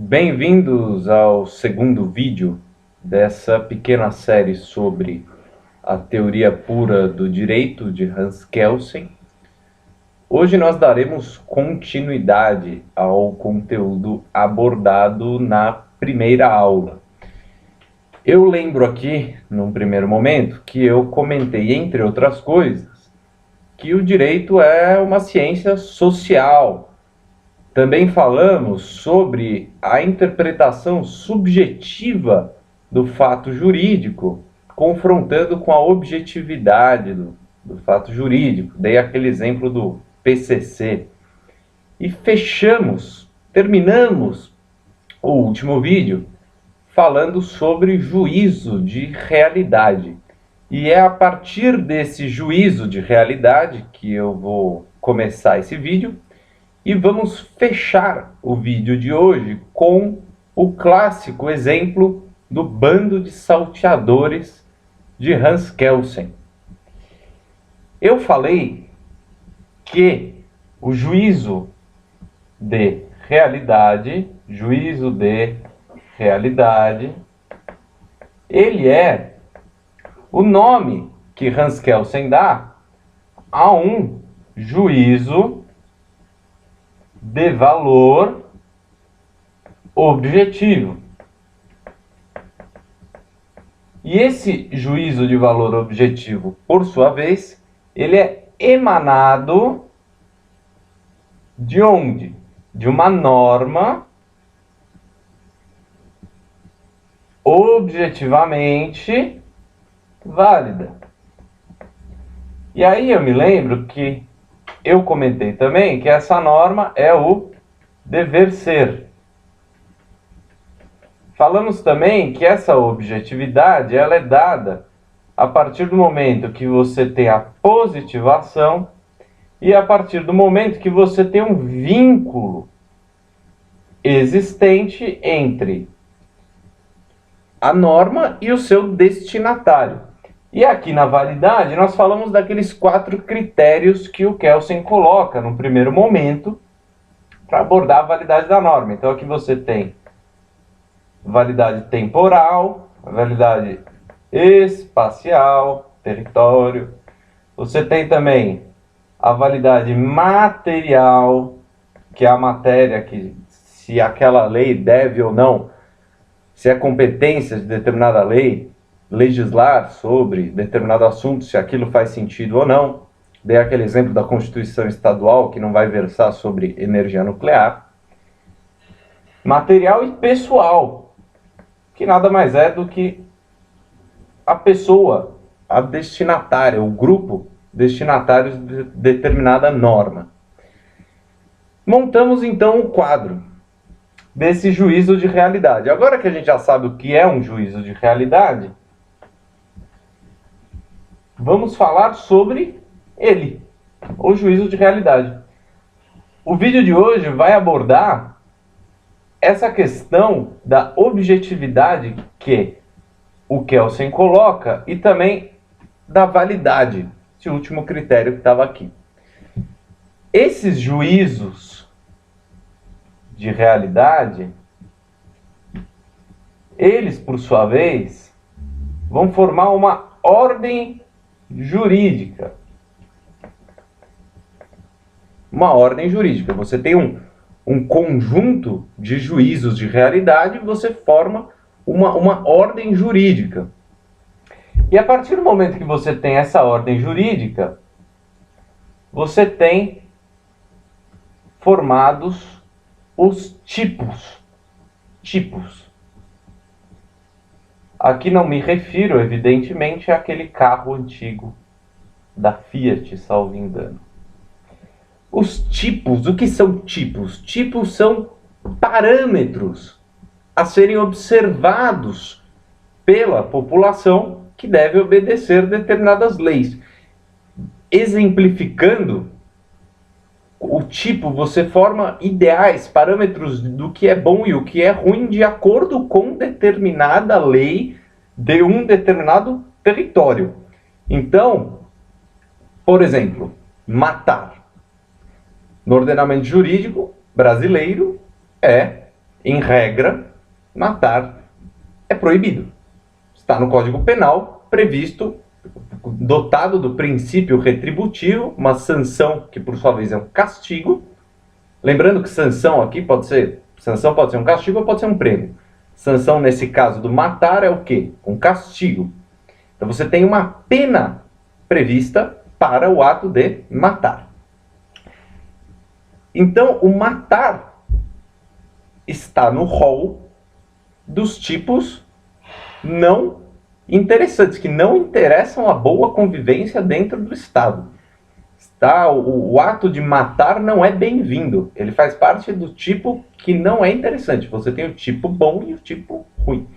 Bem-vindos ao segundo vídeo dessa pequena série sobre a teoria pura do direito de Hans Kelsen. Hoje nós daremos continuidade ao conteúdo abordado na primeira aula. Eu lembro aqui, num primeiro momento, que eu comentei, entre outras coisas, que o direito é uma ciência social. Também falamos sobre a interpretação subjetiva do fato jurídico, confrontando com a objetividade do fato jurídico. Dei aquele exemplo do PCC. E terminamos o último vídeo falando sobre juízo de realidade. E é a partir desse juízo de realidade que eu vou começar esse vídeo. E vamos fechar o vídeo de hoje com o clássico exemplo do bando de salteadores de Hans Kelsen. Eu falei que o juízo de realidade, ele é o nome que Hans Kelsen dá a um juízo de valor objetivo. E esse juízo de valor objetivo, por sua vez, ele é emanado de onde? De uma norma objetivamente válida. E aí eu me lembro que eu comentei também que essa norma é o dever ser. Falamos também que essa objetividade ela é dada a partir do momento que você tem a positivação e a partir do momento que você tem um vínculo existente entre a norma e o seu destinatário. E aqui na validade, nós falamos daqueles 4 critérios que o Kelsen coloca no primeiro momento para abordar a validade da norma. Então aqui você tem validade temporal, validade espacial, território. Você tem também a validade material, que é a matéria que se aquela lei deve ou não, se é competência de determinada lei, legislar sobre determinado assunto, se aquilo faz sentido ou não. Dei aquele exemplo da Constituição Estadual, que não vai versar sobre energia nuclear. Material e pessoal, que nada mais é do que a pessoa, a destinatária, o grupo destinatário de determinada norma. Montamos então o quadro desse juízo de realidade. Agora que a gente já sabe o que é um juízo de realidade, vamos falar sobre ele, o juízo de realidade. O vídeo de hoje vai abordar essa questão da objetividade que o Kelsen coloca e também da validade, esse último critério que estava aqui. Esses juízos de realidade, eles, por sua vez, vão formar uma ordem jurídica. Uma ordem jurídica. Você tem um conjunto de juízos de realidade e você forma uma ordem jurídica. E a partir do momento que você tem essa ordem jurídica, você tem formados os tipos. Aqui não me refiro, evidentemente, àquele carro antigo da Fiat, salvo engano. Os tipos, o que são tipos? Tipos são parâmetros a serem observados pela população que deve obedecer determinadas leis. Exemplificando, o tipo, você forma ideais, parâmetros do que é bom e o que é ruim de acordo com determinada lei de um determinado território. Então, por exemplo, matar. No ordenamento jurídico brasileiro é Em regra, matar é proibido. Está no Código Penal previsto, dotado do princípio retributivo, uma sanção que por sua vez é um castigo. Lembrando que sanção pode ser um castigo ou pode ser um prêmio. Sanção nesse caso do matar é o quê? Um castigo. Então você tem uma pena prevista para o ato de matar. Então o matar está no rol dos tipos não interessantes, que não interessam a boa convivência dentro do Estado. O ato de matar não é bem-vindo. Ele faz parte do tipo que não é interessante. Você tem o tipo bom e o tipo ruim.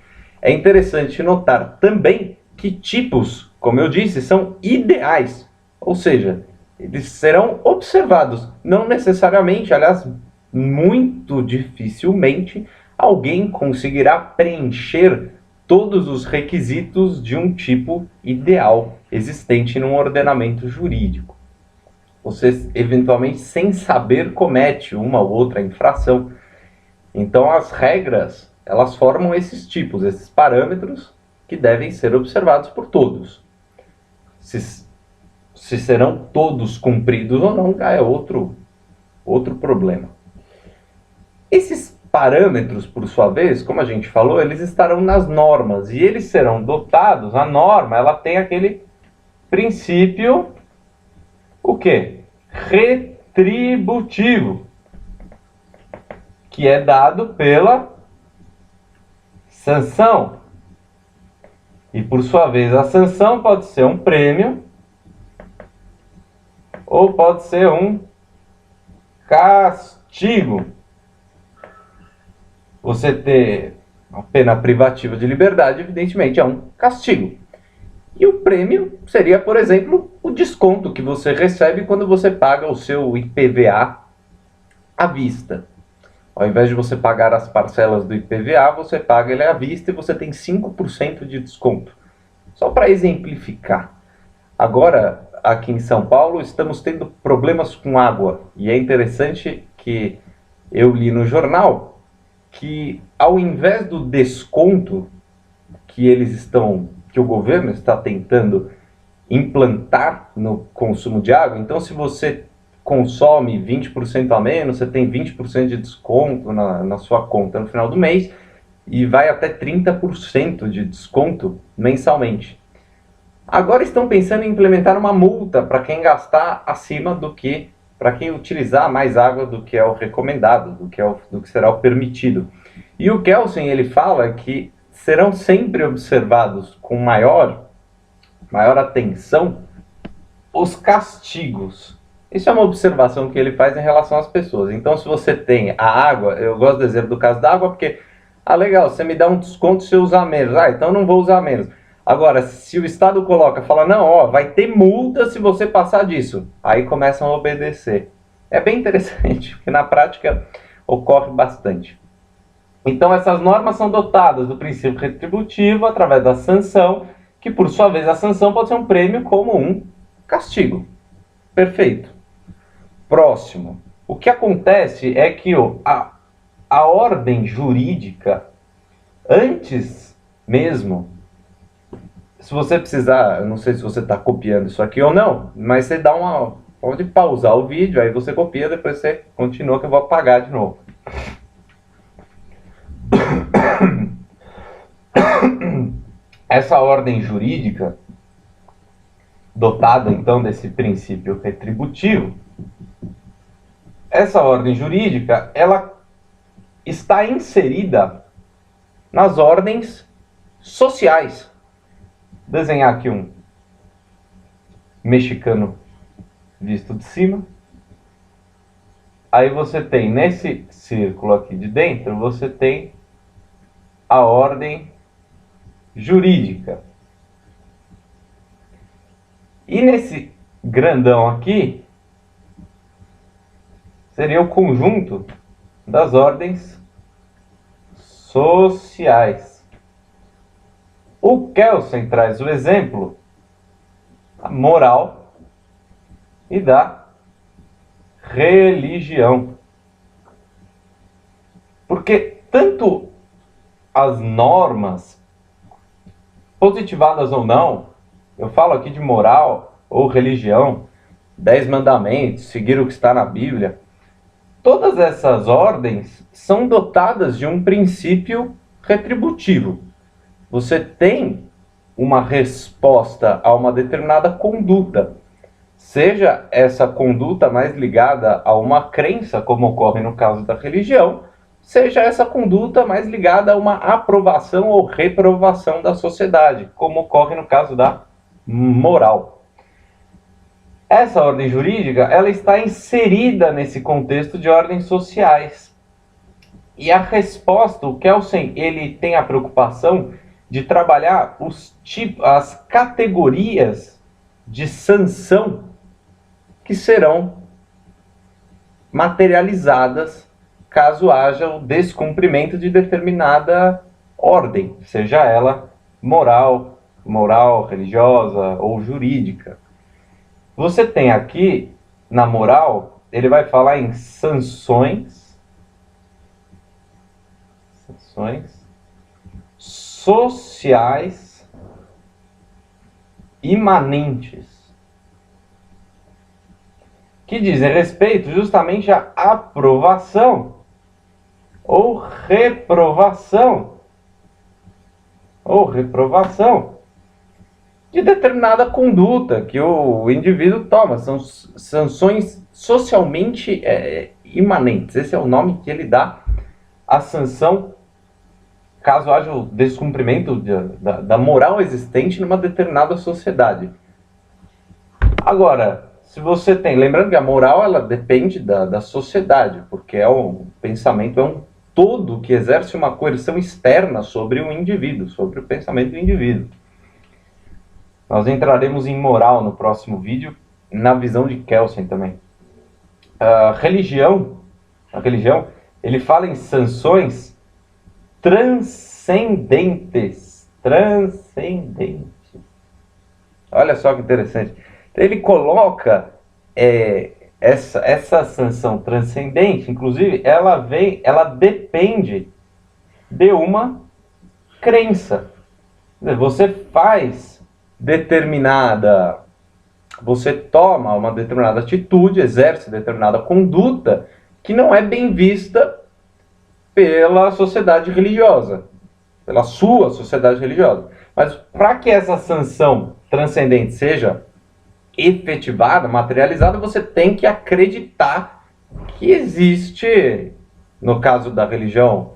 É interessante notar também que tipos, como eu disse, são ideais. Ou seja, eles serão observados. Não necessariamente, aliás, muito dificilmente, alguém conseguirá preencher todos os requisitos de um tipo ideal existente num ordenamento jurídico. Você, eventualmente, sem saber, comete uma ou outra infração. Então, as regras, elas formam esses tipos, esses parâmetros que devem ser observados por todos. Se serão todos cumpridos ou não, é outro problema. Esses parâmetros, por sua vez, como a gente falou, eles estarão nas normas e eles serão dotados, a norma, ela tem aquele princípio, o quê? Retributivo, que é dado pela sanção. E por sua vez, a sanção pode ser um prêmio ou pode ser um castigo. Você ter uma pena privativa de liberdade, evidentemente, é um castigo. E o prêmio seria, por exemplo, o desconto que você recebe quando você paga o seu IPVA à vista. Ao invés de você pagar as parcelas do IPVA, você paga ele à vista e você tem 5% de desconto. Só para exemplificar. Agora, aqui em São Paulo, estamos tendo problemas com água. E é interessante que eu li no jornal que, ao invés do desconto que o governo está tentando implantar no consumo de água, então se você consome 20% a menos, você tem 20% de desconto na sua conta no final do mês e vai até 30% de desconto mensalmente. Agora estão pensando em implementar uma multa para quem gastar acima do que, para quem utilizar mais água do que é o recomendado, do que será o permitido. E o Kelsen, ele fala que serão sempre observados com maior atenção os castigos. Isso é uma observação que ele faz em relação às pessoas. Então, se você tem a água, eu gosto do exemplo do caso da água, porque, legal, você me dá um desconto se eu usar menos. Então não vou usar menos. Agora, se o Estado fala, não, vai ter multa se você passar disso. Aí começam a obedecer. É bem interessante, porque na prática ocorre bastante. Então essas normas são dotadas do princípio retributivo através da sanção, que por sua vez a sanção pode ser um prêmio como um castigo. Perfeito. Próximo. O que acontece é que a ordem jurídica, antes mesmo, se você precisar, eu não sei se você está copiando isso aqui ou não, mas você pode pausar o vídeo, aí você copia, depois você continua que eu vou apagar de novo. Essa ordem jurídica, dotada então desse princípio retributivo, essa ordem jurídica, ela está inserida nas ordens sociais. Vou desenhar aqui um mexicano visto de cima. Aí você tem, nesse círculo aqui de dentro, você tem a ordem jurídica. E nesse grandão aqui, seria o conjunto das ordens sociais. O Kelsen traz o exemplo da moral e da religião. Porque tanto as normas, positivadas ou não, eu falo aqui de moral ou religião, 10 mandamentos, seguir o que está na Bíblia, todas essas ordens são dotadas de um princípio retributivo. Você tem uma resposta a uma determinada conduta, seja essa conduta mais ligada a uma crença, como ocorre no caso da religião, seja essa conduta mais ligada a uma aprovação ou reprovação da sociedade, como ocorre no caso da moral. Essa ordem jurídica, ela está inserida nesse contexto de ordens sociais. E a resposta, o Kelsen, ele tem a preocupação de trabalhar as categorias de sanção que serão materializadas caso haja o descumprimento de determinada ordem, seja ela moral, religiosa ou jurídica. Você tem aqui, na moral, ele vai falar em sanções sociais imanentes, que dizem respeito justamente à aprovação ou reprovação de determinada conduta que o indivíduo toma. São sanções socialmente imanentes. Esse é o nome que ele dá à sanção caso haja o descumprimento da moral existente numa determinada sociedade. Agora, se você tem, lembrando que a moral ela depende da sociedade, porque é um pensamento, é um todo que exerce uma coerção externa sobre o indivíduo, sobre o pensamento do indivíduo. Nós entraremos em moral no próximo vídeo, na visão de Kelsen também. A religião, ele fala em sanções transcendentes. Olha só que interessante. Ele coloca essa sanção transcendente, inclusive, ela depende de uma crença. Você toma uma determinada atitude, exerce determinada conduta que não é bem vista pela sociedade religiosa, pela sua sociedade religiosa. Mas para que essa sanção transcendente seja efetivada, materializada, você tem que acreditar que existe, no caso da religião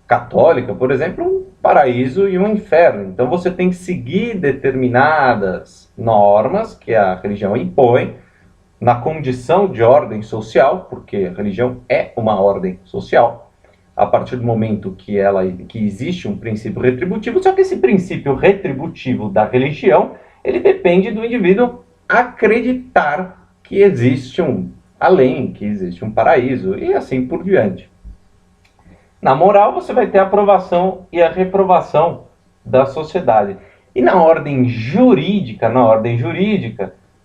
católica, por exemplo, um paraíso e um inferno. Então você tem que seguir determinadas normas que a religião impõe na condição de ordem social, porque a religião é uma ordem social, a partir do momento que existe um princípio retributivo, só que esse princípio retributivo da religião, ele depende do indivíduo acreditar que existe um além, que existe um paraíso, e assim por diante. Na moral, você vai ter a aprovação e a reprovação da sociedade. E na ordem jurídica,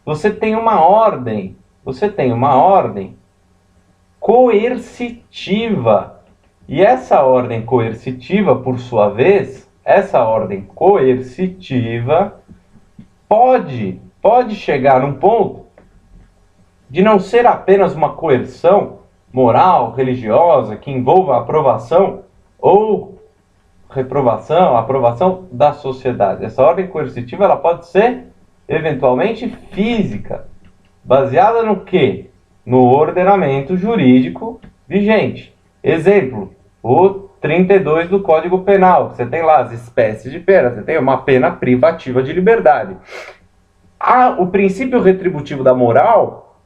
você tem uma ordem coercitiva. E essa ordem coercitiva, por sua vez, pode chegar num ponto de não ser apenas uma coerção moral, religiosa, que envolva a aprovação ou reprovação, a aprovação da sociedade. Essa ordem coercitiva ela pode ser, eventualmente, física, baseada no quê? No ordenamento jurídico vigente. Exemplo, o 32 do Código Penal. Você tem lá as espécies de pena, você tem uma pena privativa de liberdade. O princípio retributivo da moral,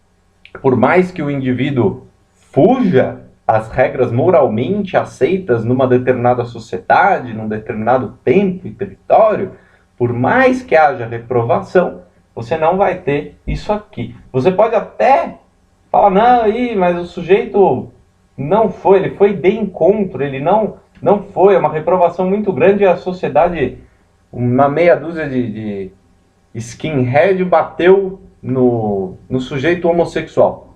por mais que o indivíduo fuja às regras moralmente aceitas numa determinada sociedade, num determinado tempo e território, por mais que haja reprovação, você não vai ter isso aqui. Você pode até falar, não, mas o sujeito não foi, ele foi de encontro, ele não foi, é uma reprovação muito grande e a sociedade, uma meia dúzia de skinhead bateu no sujeito homossexual.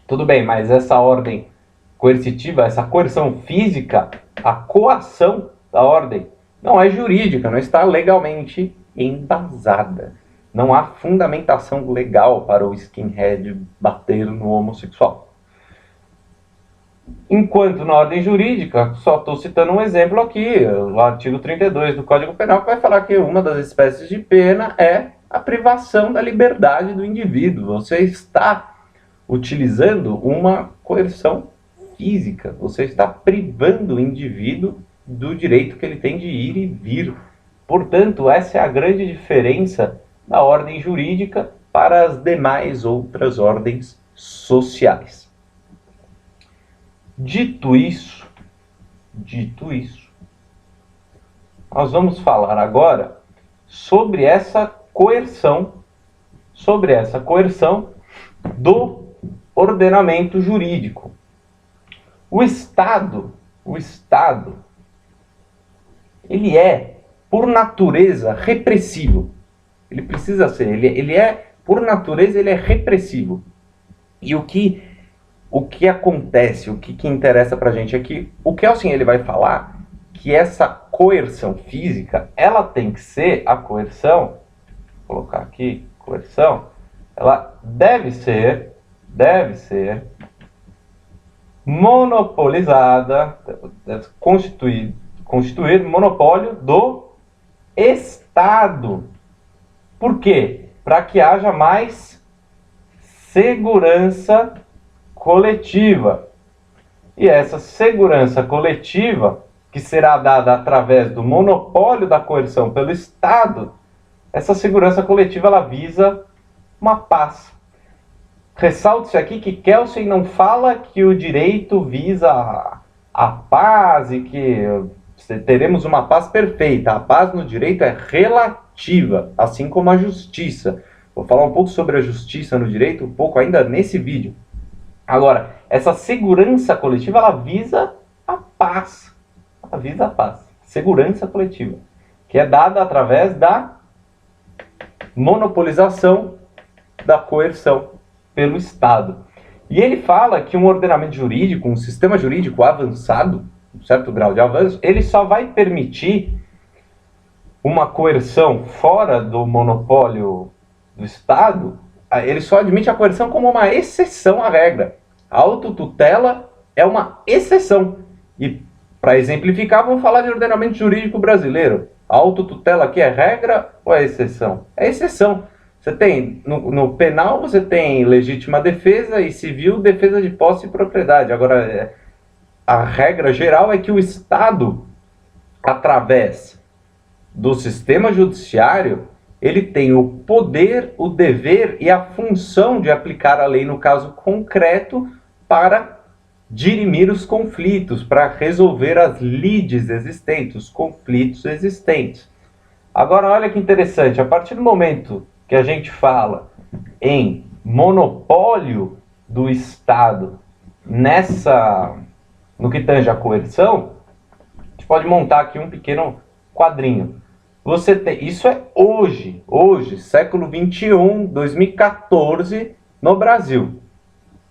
Tudo bem, mas essa ordem coercitiva, essa coerção física, a coação da ordem não é jurídica, não está legalmente embasada. Não há fundamentação legal para o skinhead bater no homossexual. Enquanto na ordem jurídica, só estou citando um exemplo aqui, o artigo 32 do Código Penal, que vai falar que uma das espécies de pena é a privação da liberdade do indivíduo. Você está utilizando uma coerção física, você está privando o indivíduo do direito que ele tem de ir e vir. Portanto, essa é a grande diferença da ordem jurídica para as demais outras ordens sociais. Dito isso, nós vamos falar agora sobre essa coerção do ordenamento jurídico. O Estado, ele é, por natureza, repressivo. Ele precisa ser, ele é, por natureza, ele é repressivo. E o que acontece, o que interessa pra gente aqui, o Kelsen ele vai falar que essa coerção física, ela tem que ser a coerção, vou colocar aqui, coerção, ela deve ser monopolizada, deve constituir monopólio do Estado. Por quê? Para que haja mais segurança coletiva. E essa segurança coletiva, que será dada através do monopólio da coerção pelo Estado, essa segurança coletiva ela visa uma paz. Ressalto-se aqui que Kelsen não fala que o direito visa a paz e que teremos uma paz perfeita. A paz no direito é relativa, assim como a justiça. Vou falar um pouco sobre a justiça no direito, um pouco ainda nesse vídeo. Agora, essa segurança coletiva, ela visa a paz. Ela visa a paz. Segurança coletiva, que é dada através da monopolização da coerção pelo Estado. E ele fala que um ordenamento jurídico, um sistema jurídico avançado, um certo grau de avanço, ele só vai permitir uma coerção fora do monopólio do Estado, ele só admite a coerção como uma exceção à regra. A autotutela é uma exceção. E, para exemplificar, vamos falar de ordenamento jurídico brasileiro. A autotutela aqui é regra ou é exceção? É exceção. Você tem, no penal, você tem legítima defesa e civil, defesa de posse e propriedade. Agora, a regra geral é que o Estado, através do sistema judiciário, ele tem o poder, o dever e a função de aplicar a lei no caso concreto para dirimir os conflitos, para resolver as lides existentes, os conflitos existentes. Agora, olha que interessante, a partir do momento que a gente fala em monopólio do Estado no que tange a coerção, a gente pode montar aqui um pequeno quadrinho. Isso é hoje, século 21, 2014, no Brasil.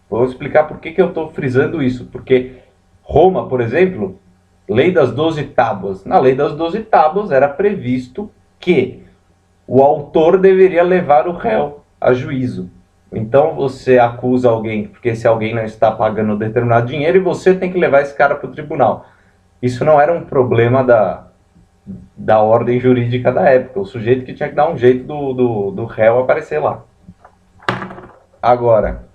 Vou explicar por que eu estou frisando isso. Porque Roma, por exemplo, Lei das 12 Tábuas. Na Lei das 12 Tábuas era previsto que o autor deveria levar o réu a juízo. Então você acusa alguém, porque esse alguém não está pagando determinado dinheiro, e você tem que levar esse cara para o tribunal. Isso não era um problema da ordem jurídica da época. O sujeito que tinha que dar um jeito do réu aparecer lá. Agora,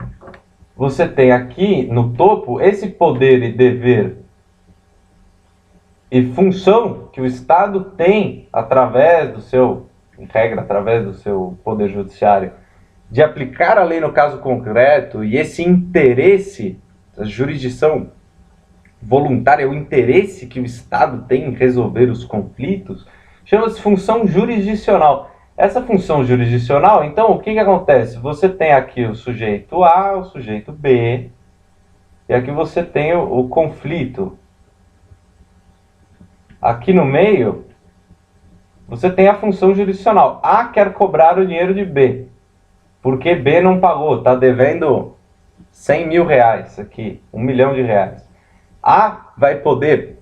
você tem aqui no topo esse poder e dever e função que o Estado tem através do seu, em regra, através do seu poder judiciário, de aplicar a lei no caso concreto, e esse interesse, a jurisdição voluntária, o interesse que o Estado tem em resolver os conflitos, chama-se função jurisdicional. Essa função jurisdicional, então, o que acontece? Você tem aqui o sujeito A, o sujeito B, e aqui você tem o conflito. Aqui no meio, você tem a função jurisdicional. A quer cobrar o dinheiro de B, porque B não pagou, está devendo 100 mil reais aqui, 1 milhão de reais. A vai poder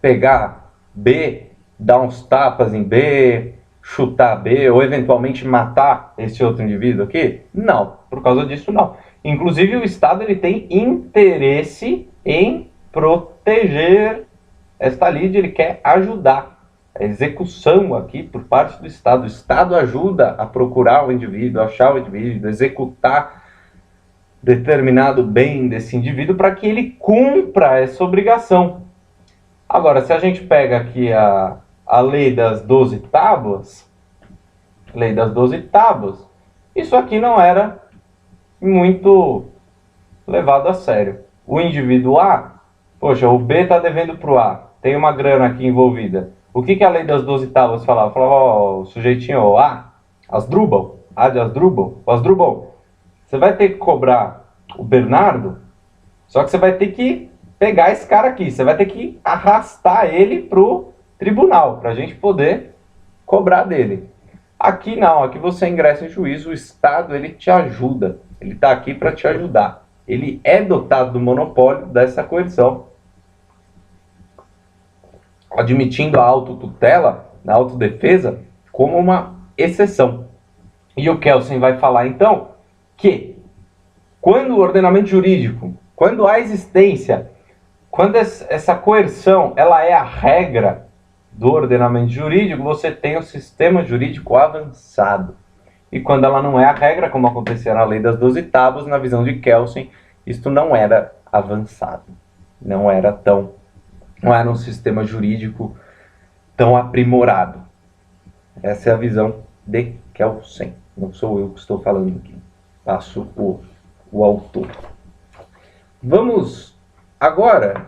pegar B, dar uns tapas em B, chutar B, ou eventualmente matar esse outro indivíduo aqui? Não, por causa disso não. Inclusive o Estado ele tem interesse em proteger esta lide, ele quer ajudar. A execução aqui por parte do Estado. O Estado ajuda a procurar o indivíduo, achar o indivíduo, executar determinado bem desse indivíduo para que ele cumpra essa obrigação. Agora, se a gente pega aqui a lei das 12 tábuas, isso aqui não era muito levado a sério. O indivíduo A, poxa, o B está devendo para o A, tem uma grana aqui envolvida. O que a lei das 12 tábuas falava? Falava, ó, o sujeitinho A, Asdrubal, A de Asdrubal, o Asdrubal, você vai ter que cobrar o Bernardo, só que você vai ter que pegar esse cara aqui, você vai ter que arrastar ele pro tribunal, pra gente poder cobrar dele. Aqui não, aqui você ingressa em juízo, o Estado ele te ajuda, ele está aqui para te ajudar. Ele é dotado do monopólio dessa coerção, admitindo a autotutela, a autodefesa, como uma exceção. E o Kelsen vai falar então que quando o ordenamento jurídico, quando a existência, quando essa coerção ela é a regra do ordenamento jurídico, você tem um sistema jurídico avançado. E quando ela não é a regra, como acontecia na lei das 12 tábuas, na visão de Kelsen, isto não era avançado. Não era um sistema jurídico tão aprimorado. Essa é a visão de Kelsen. Não sou eu que estou falando aqui. Passo o autor. Vamos, agora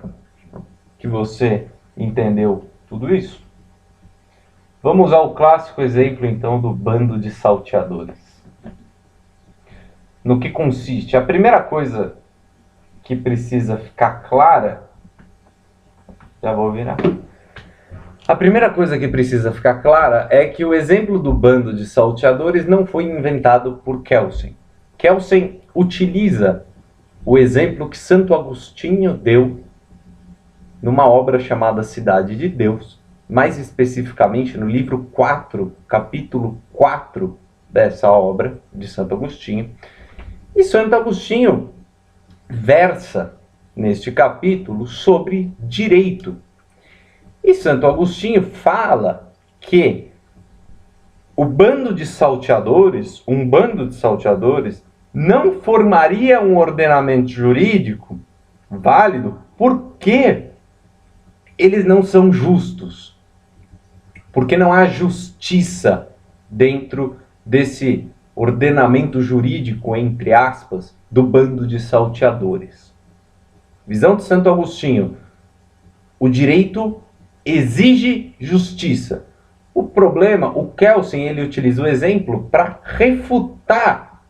que você entendeu tudo isso, vamos ao clássico exemplo, então, do bando de salteadores. No que consiste? A primeira coisa que precisa ficar clara... Já vou virar. A primeira coisa que precisa ficar clara é que o exemplo do bando de salteadores não foi inventado por Kelsen. Kelsen utiliza o exemplo que Santo Agostinho deu numa obra chamada Cidade de Deus, mais especificamente no livro 4, capítulo 4 dessa obra de Santo Agostinho. E Santo Agostinho versa neste capítulo sobre direito. E Santo Agostinho fala que um bando de salteadores não formaria um ordenamento jurídico válido porque eles não são justos. Porque não há justiça dentro desse ordenamento jurídico, entre aspas, do bando de salteadores. Visão de Santo Agostinho: o direito exige justiça. O problema, o Kelsen, ele utiliza o exemplo para refutar,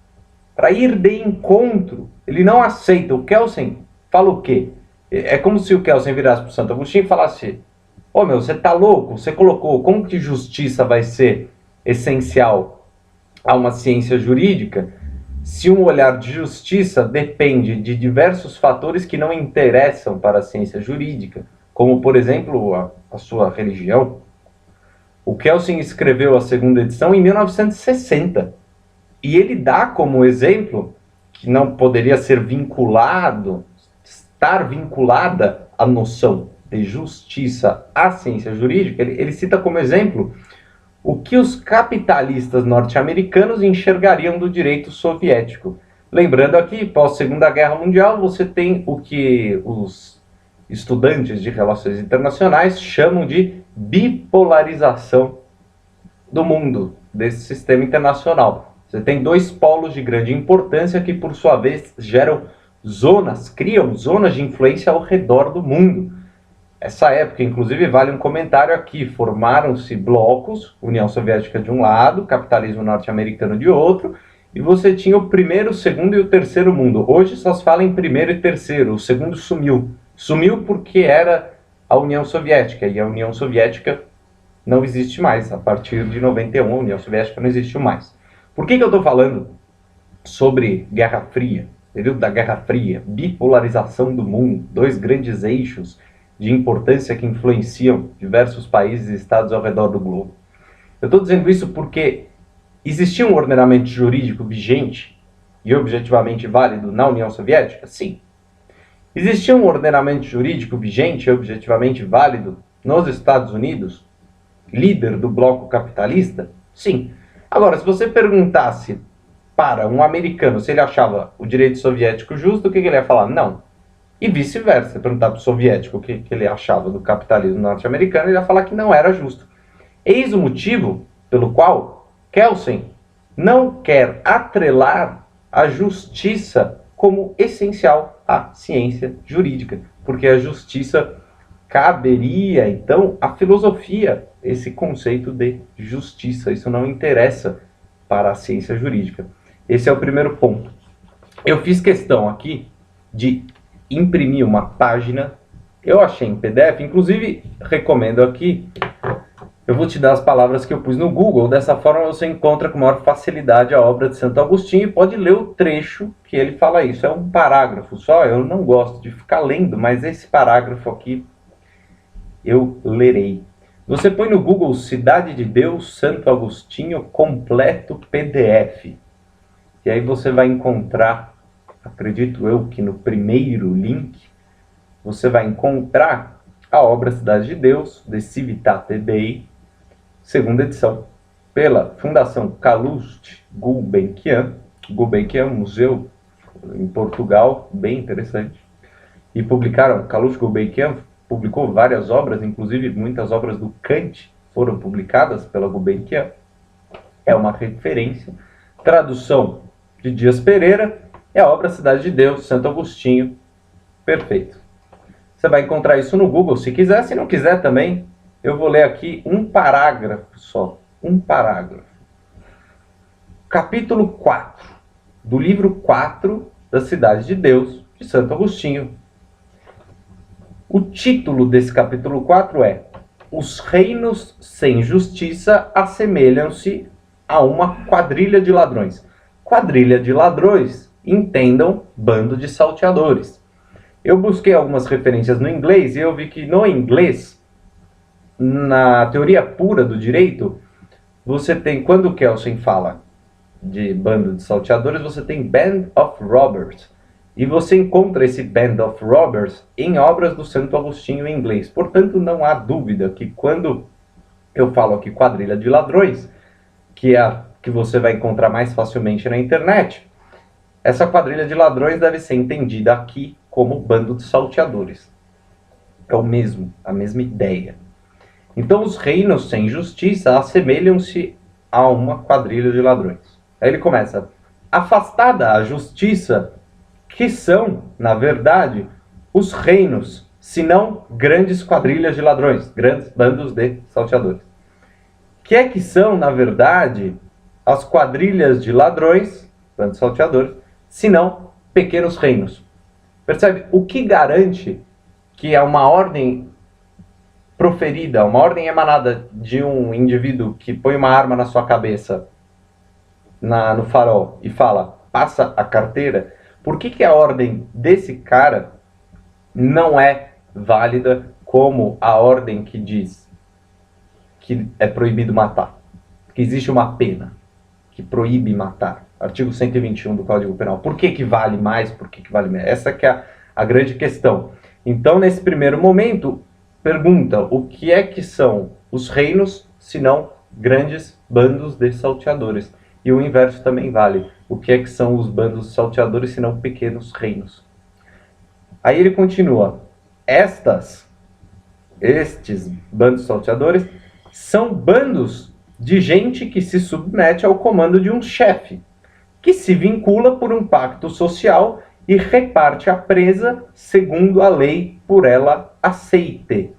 para ir de encontro. Ele não aceita. O Kelsen fala o quê? É como se o Kelsen virasse para o Santo Agostinho e falasse: ô meu, você tá louco? Você colocou, como que justiça vai ser essencial a uma ciência jurídica, se um olhar de justiça depende de diversos fatores que não interessam para a ciência jurídica, como, por exemplo, a sua religião? O Kelsen escreveu a segunda edição em 1960, e ele dá como exemplo que não poderia ser estar vinculada a noção de justiça à ciência jurídica. Ele cita como exemplo o que os capitalistas norte-americanos enxergariam do direito soviético. Lembrando aqui, pós-Segunda Guerra Mundial, você tem o que os estudantes de relações internacionais chamam de bipolarização do mundo, desse sistema internacional. Você tem dois polos de grande importância que, por sua vez, criam zonas de influência ao redor do mundo. Essa época, inclusive, vale um comentário aqui: formaram-se blocos, União Soviética de um lado, capitalismo norte-americano de outro, e você tinha o primeiro, o segundo e o terceiro mundo. Hoje só se fala em primeiro e terceiro, o segundo sumiu. Sumiu porque era a União Soviética, e a União Soviética não existe mais. A partir de 91, a União Soviética não existiu mais. Por que eu estou falando sobre Guerra Fria, período da Guerra Fria, bipolarização do mundo, dois grandes eixos de importância que influenciam diversos países e estados ao redor do globo. Eu estou dizendo isso porque existia um ordenamento jurídico vigente e objetivamente válido na União Soviética? Sim. Existia um ordenamento jurídico vigente e objetivamente válido nos Estados Unidos, líder do bloco capitalista? Sim. Agora, se você perguntasse para um americano se ele achava o direito soviético justo, o que ele ia falar? Não. E vice-versa. Se perguntar para o soviético o que ele achava do capitalismo norte-americano, ele ia falar que não era justo. Eis o motivo pelo qual Kelsen não quer atrelar a justiça como essencial à ciência jurídica, porque a justiça caberia, então, à filosofia, esse conceito de justiça. Isso não interessa para a ciência jurídica. Esse é o primeiro ponto. Eu fiz questão aqui de imprimir uma página, eu achei em PDF, inclusive recomendo aqui, eu vou te dar as palavras que eu pus no Google, dessa forma você encontra com maior facilidade a obra de Santo Agostinho e pode ler o trecho que ele fala isso. É um parágrafo só, eu não gosto de ficar lendo, mas esse parágrafo aqui eu lerei. Você põe no Google Cidade de Deus, Santo Agostinho, completo PDF. E aí você vai encontrar, acredito eu que no primeiro link, você vai encontrar a obra Cidade de Deus, de Civitate Dei, segunda edição, pela Fundação Calouste Gulbenkian. Gulbenkian, museu em Portugal, bem interessante. E publicaram, Calouste Gulbenkian publicou várias obras, inclusive muitas obras do Kant foram publicadas pela Gulbenkian. É uma referência. Tradução de Dias Pereira é a obra Cidade de Deus, Santo Agostinho. Perfeito. Você vai encontrar isso no Google se quiser, se não quiser também, eu vou ler aqui um parágrafo só. Um parágrafo. Capítulo 4, do livro 4 da Cidade de Deus, de Santo Agostinho. O título desse capítulo 4 é: Os reinos sem justiça assemelham-se a uma quadrilha de ladrões. Quadrilha de ladrões, entendam, bando de salteadores. Eu busquei algumas referências no inglês e eu vi que no inglês, na teoria pura do direito, você tem, quando Kelsen fala de bando de salteadores, você tem band of robbers. E você encontra esse band of robbers em obras do Santo Agostinho em inglês. Portanto, não há dúvida que quando eu falo aqui quadrilha de ladrões, que é a que você vai encontrar mais facilmente na internet, essa quadrilha de ladrões deve ser entendida aqui como bando de salteadores. É o mesmo, a mesma ideia. Então, os reinos sem justiça assemelham-se a uma quadrilha de ladrões. Aí ele começa: afastada a justiça, que são, na verdade, os reinos, senão grandes quadrilhas de ladrões, grandes bandos de salteadores. Que é que são, na verdade, as quadrilhas de ladrões, bandos de salteadores, senão pequenos reinos? Percebe? O que garante que é uma ordem proferida, uma ordem emanada de um indivíduo que põe uma arma na sua cabeça no farol e fala, passa a carteira? Por que a ordem desse cara não é válida como a ordem que diz que é proibido matar? Que existe uma pena que proíbe matar. Artigo 121 do Código Penal. Por que vale mais? Por que vale menos? Essa que é a grande questão. Então, nesse primeiro momento, pergunta: o que é que são os reinos, se não grandes bandos de salteadores? E o inverso também vale. O que é que são os bandos de salteadores, se não pequenos reinos? Aí ele continua: estes bandos de salteadores são bandos de gente que se submete ao comando de um chefe, que se vincula por um pacto social e reparte a presa segundo a lei por ela aceite.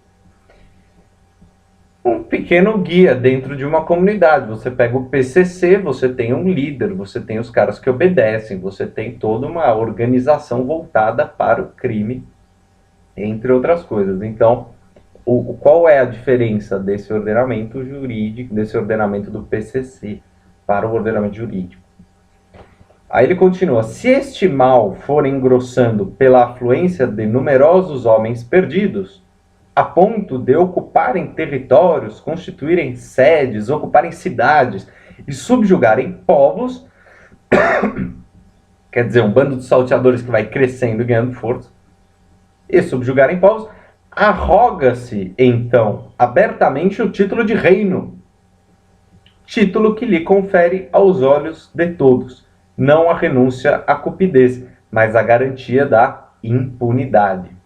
Um pequeno guia dentro de uma comunidade. Você pega o PCC, você tem um líder, você tem os caras que obedecem, você tem toda uma organização voltada para o crime, entre outras coisas. Então, qual é a diferença desse ordenamento jurídico, desse ordenamento do PCC para o ordenamento jurídico? Aí ele continua: se este mal for engrossando pela afluência de numerosos homens perdidos, a ponto de ocuparem territórios, constituírem sedes, ocuparem cidades e subjugarem povos, quer dizer, um bando de salteadores que vai crescendo e ganhando força, e subjugarem povos, arroga-se, então, abertamente o título de reino, título que lhe confere aos olhos de todos, não a renúncia à cupidez, mas a garantia da impunidade.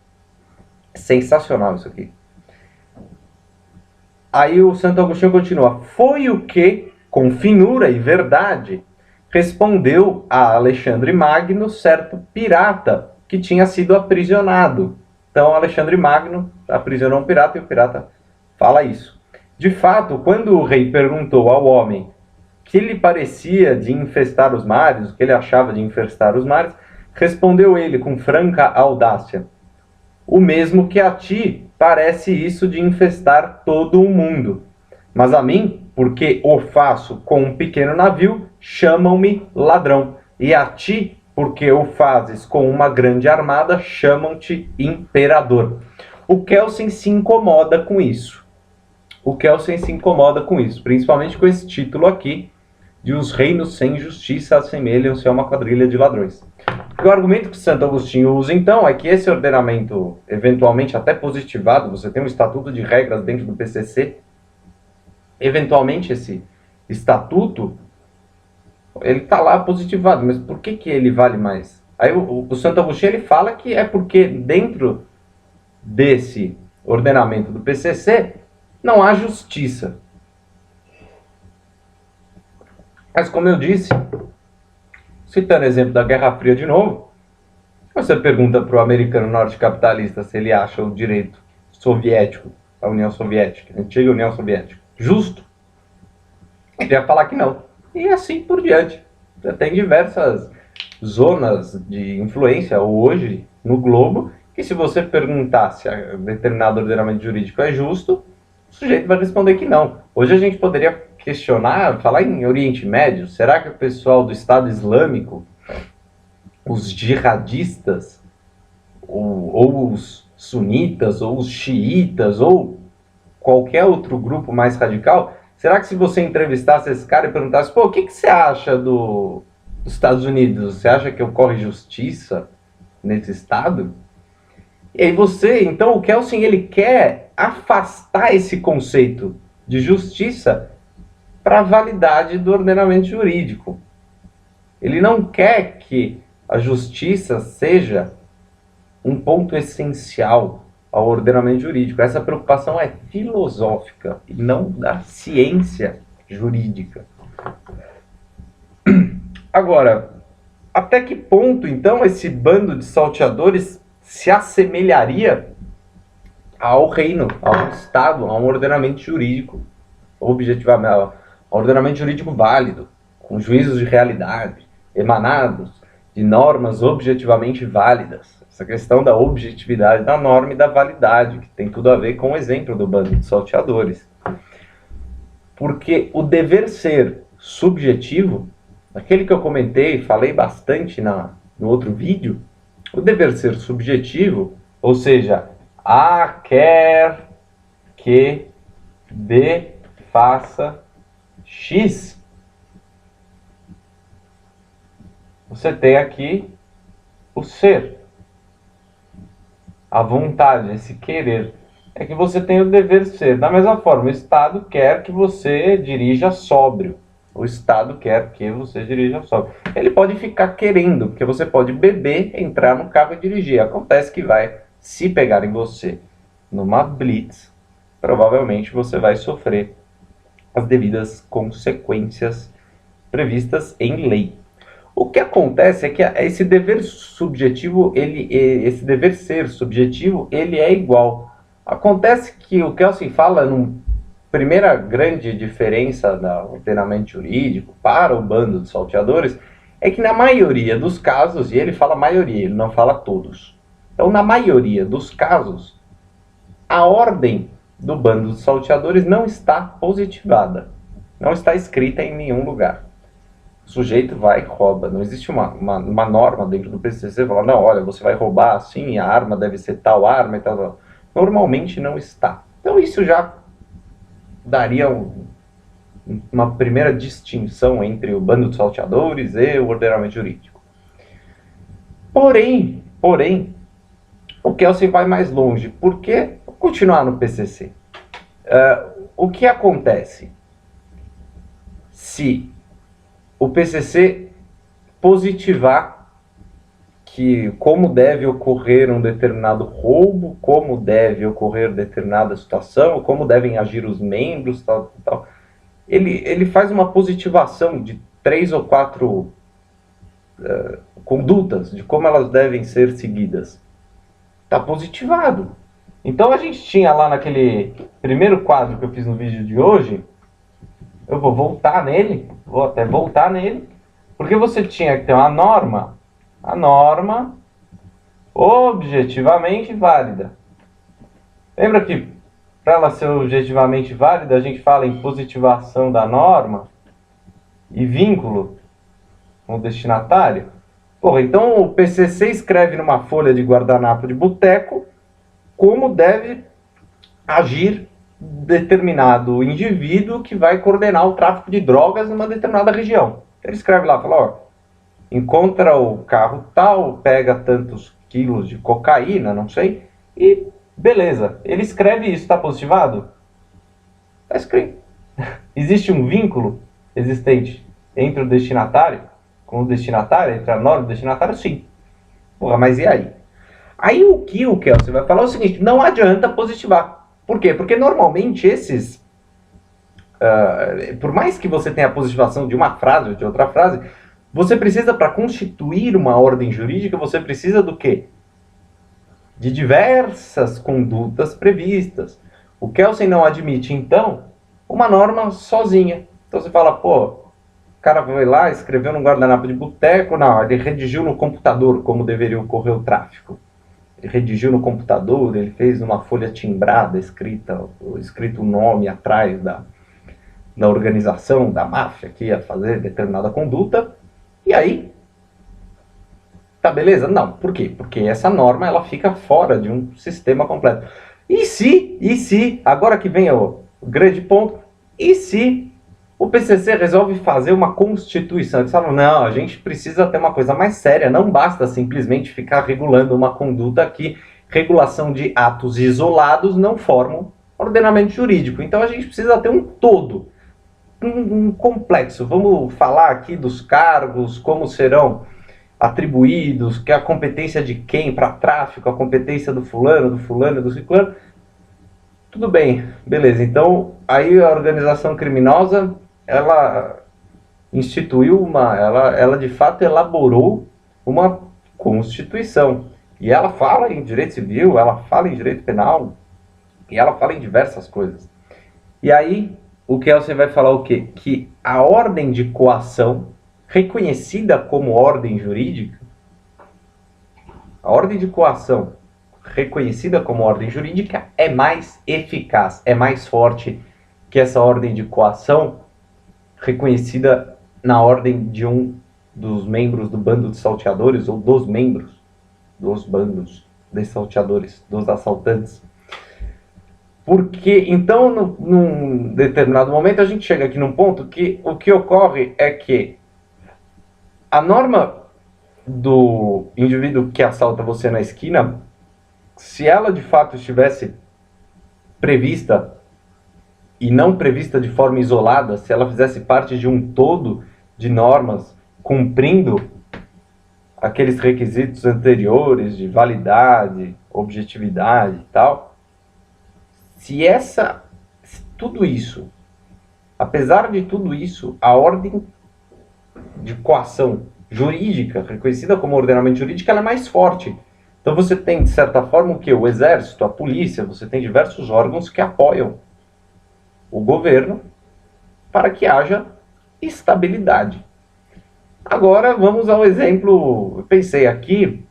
Sensacional isso aqui. Aí o Santo Agostinho continua: foi o que, com finura e verdade, respondeu a Alexandre Magno certo pirata que tinha sido aprisionado. Então Alexandre Magno aprisionou um pirata e o pirata fala isso. De fato, quando o rei perguntou ao homem que lhe parecia de infestar os mares, o que ele achava de infestar os mares, respondeu ele com franca audácia: o mesmo que a ti parece isso de infestar todo o mundo. Mas a mim, porque o faço com um pequeno navio, chamam-me ladrão. E a ti, porque o fazes com uma grande armada, chamam-te imperador. O Kelsen se incomoda com isso. O Kelsen se incomoda com isso, principalmente com esse título aqui, de os reinos sem justiça assemelham-se a uma quadrilha de ladrões. O argumento que Santo Agostinho usa, então, é que esse ordenamento, eventualmente até positivado, você tem um estatuto de regras dentro do PCC, eventualmente esse estatuto, ele está lá positivado, mas por que ele vale mais? Aí o Santo Agostinho ele fala que é porque dentro desse ordenamento do PCC não há justiça. Mas como eu disse, citando o exemplo da Guerra Fria de novo, você pergunta para o americano norte-capitalista se ele acha o direito soviético, a União Soviética, a antiga União Soviética, justo, ele ia falar que não. E assim por diante. Você tem diversas zonas de influência hoje no globo, que se você perguntar se determinado ordenamento jurídico é justo, o sujeito vai responder que não. Hoje a gente poderia questionar, falar em Oriente Médio, será que o pessoal do Estado Islâmico, os jihadistas, ou os sunitas, ou os xiitas, ou qualquer outro grupo mais radical, será que se você entrevistasse esse cara e perguntasse, pô, o que você acha dos Estados Unidos? Você acha que ocorre justiça nesse Estado? E aí então o Kelsen, ele quer afastar esse conceito de justiça para a validade do ordenamento jurídico. Ele não quer que a justiça seja um ponto essencial ao ordenamento jurídico. Essa preocupação é filosófica e não da ciência jurídica. Agora, até que ponto, então, esse bando de salteadores se assemelharia ao reino, ao Estado, a um ordenamento jurídico, objetivamente, a um ordenamento jurídico válido, com juízos de realidade, emanados de normas objetivamente válidas? Essa questão da objetividade da norma e da validade, que tem tudo a ver com o exemplo do bando de salteadores. Porque o dever ser subjetivo, aquele que eu comentei, falei bastante no outro vídeo, o dever ser subjetivo, ou seja, A quer que B faça X. Você tem aqui o ser. A vontade, esse querer. É que você tem o dever ser. Da mesma forma, o Estado quer que você dirija sóbrio. O Estado quer que você dirija sóbrio. Ele pode ficar querendo, porque você pode beber, entrar no carro e dirigir. Acontece que vai, se pegarem você numa blitz, provavelmente você vai sofrer as devidas consequências previstas em lei. O que acontece é que esse dever subjetivo, esse dever ser subjetivo, ele é igual. Acontece que o Kelsen fala, primeira grande diferença do ordenamento jurídico para o bando de salteadores, é que na maioria dos casos, e ele fala maioria, ele não fala todos. Então, na maioria dos casos, a ordem do bando de salteadores não está positivada. Não está escrita em nenhum lugar. O sujeito vai e rouba. Não existe uma norma dentro do PCC que fala, não, olha, você vai roubar assim, a arma deve ser tal arma e tal. normalmente não está. Então isso já daria uma primeira distinção entre o bando de salteadores e o ordenamento jurídico. Porém, o Kelsen vai mais longe. Por que continuar no PCC? O que acontece se o PCC positivar que como deve ocorrer um determinado roubo, como deve ocorrer determinada situação, como devem agir os membros, tal. Ele faz uma positivação de 3 ou 4 condutas, de como elas devem ser seguidas. Está positivado. Então a gente tinha lá naquele primeiro quadro que eu fiz no vídeo de hoje, eu vou voltar nele, porque você tinha que ter uma norma, a norma objetivamente válida. Lembra que para ela ser objetivamente válida, a gente fala em positivação da norma e vínculo com o destinatário? Porra, então o PCC escreve numa folha de guardanapo de boteco como deve agir determinado indivíduo que vai coordenar o tráfico de drogas numa determinada região. Ele escreve lá, fala, ó, encontra o carro tal, pega tantos quilos de cocaína, não sei, e beleza. Ele escreve isso, está positivado? Está escrito. Existe um vínculo existente entre o destinatário com o destinatário, entre a norma e o destinatário? Sim. Porra, mas e aí? Aí o que o Kelsen vai falar é o seguinte, não adianta positivar. Por quê? Porque normalmente esses, por mais que você tenha a positivação de uma frase ou de outra frase, você precisa, para constituir uma ordem jurídica, você precisa do quê? De diversas condutas previstas. O Kelsen não admite, então, uma norma sozinha. Então você fala, pô, o cara foi lá, escreveu num guardanapo de boteco, não, ele redigiu no computador como deveria ocorrer o tráfico. Ele redigiu no computador, ele fez uma folha timbrada, escrito o nome atrás da organização, da máfia que ia fazer determinada conduta, e aí, tá beleza? Não, por quê? Porque essa norma ela fica fora de um sistema completo. E se, agora que vem o grande ponto, e se o PCC resolve fazer uma constituição? Eles falam, não, a gente precisa ter uma coisa mais séria, não basta simplesmente ficar regulando uma conduta que regulação de atos isolados não formam ordenamento jurídico. Então a gente precisa ter um todo, um complexo. Vamos falar aqui dos cargos, como serão atribuídos, que é a competência de quem para tráfico, a competência do fulano, do ciclano. Tudo bem, beleza. Então, aí a organização criminosa, ela instituiu ela de fato elaborou uma constituição. E ela fala em direito civil, ela fala em direito penal, e ela fala em diversas coisas. E aí, o Kelsen vai falar o quê? Que a ordem de coação, reconhecida como ordem jurídica, a ordem de coação reconhecida como ordem jurídica é mais eficaz, é mais forte que essa ordem de coação reconhecida na ordem de um dos membros do bando de salteadores ou dos membros dos bandos de salteadores, dos assaltantes. Porque, então, num determinado momento, a gente chega aqui num ponto que o que ocorre é que a norma do indivíduo que assalta você na esquina, se ela de fato estivesse prevista e não prevista de forma isolada, se ela fizesse parte de um todo de normas cumprindo aqueles requisitos anteriores de validade, objetividade e tal, tudo isso, apesar de tudo isso, a ordem de coação jurídica, reconhecida como ordenamento jurídico, ela é mais forte. Então você tem, de certa forma, o que? O exército, a polícia, você tem diversos órgãos que apoiam o governo para que haja estabilidade. Agora vamos ao exemplo, eu pensei aqui,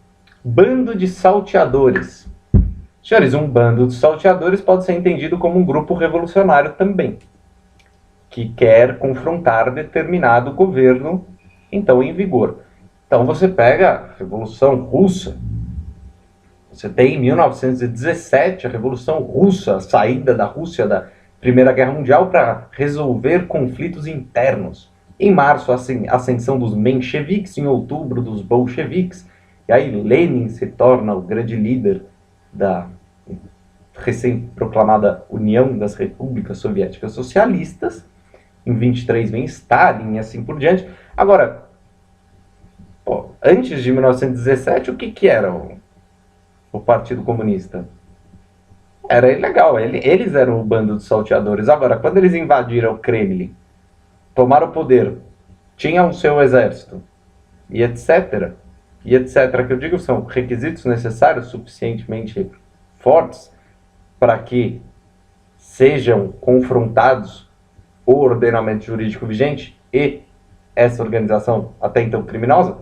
bando de salteadores. Senhores, um bando de salteadores pode ser entendido como um grupo revolucionário também, que quer confrontar determinado governo, então, em vigor. Então você pega a Revolução Russa, Você tem em 1917 a Revolução Russa, a saída da Rússia da Primeira Guerra Mundial para resolver conflitos internos. Em março, a ascensão dos mencheviques, em outubro, dos bolcheviques. E aí Lenin se torna o grande líder da recém-proclamada União das Repúblicas Soviéticas Socialistas. Em 23 vem Stalin e assim por diante. Agora, antes de 1917, o que era o Partido Comunista? Era ilegal, eles eram o bando de salteadores. Agora, quando eles invadiram o Kremlin, tomaram o poder, tinham o seu exército, e etc., que eu digo são requisitos necessários suficientemente fortes para que sejam confrontados o ordenamento jurídico vigente e essa organização até então criminosa.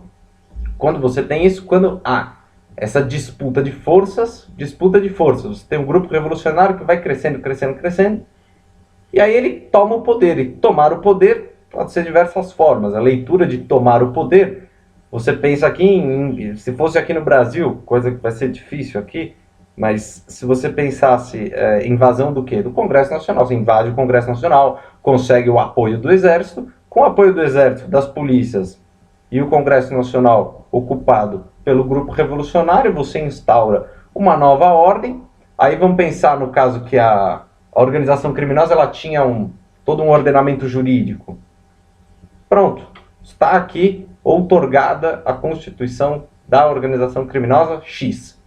Quando você tem isso, quando há essa disputa de forças, você tem um grupo revolucionário que vai crescendo, e aí ele toma o poder, e tomar o poder pode ser de diversas formas. A leitura de tomar o poder, você pensa aqui, se fosse aqui no Brasil, coisa que vai ser difícil aqui, mas se você pensasse invasão do quê? Do Congresso Nacional. Você invade o Congresso Nacional, consegue o apoio do Exército, com o apoio do Exército, das polícias e o Congresso Nacional ocupado pelo grupo revolucionário, você instaura uma nova ordem. Aí vamos pensar no caso que a organização criminosa ela tinha todo um ordenamento jurídico. Pronto, está aqui outorgada a constituição da organização criminosa X.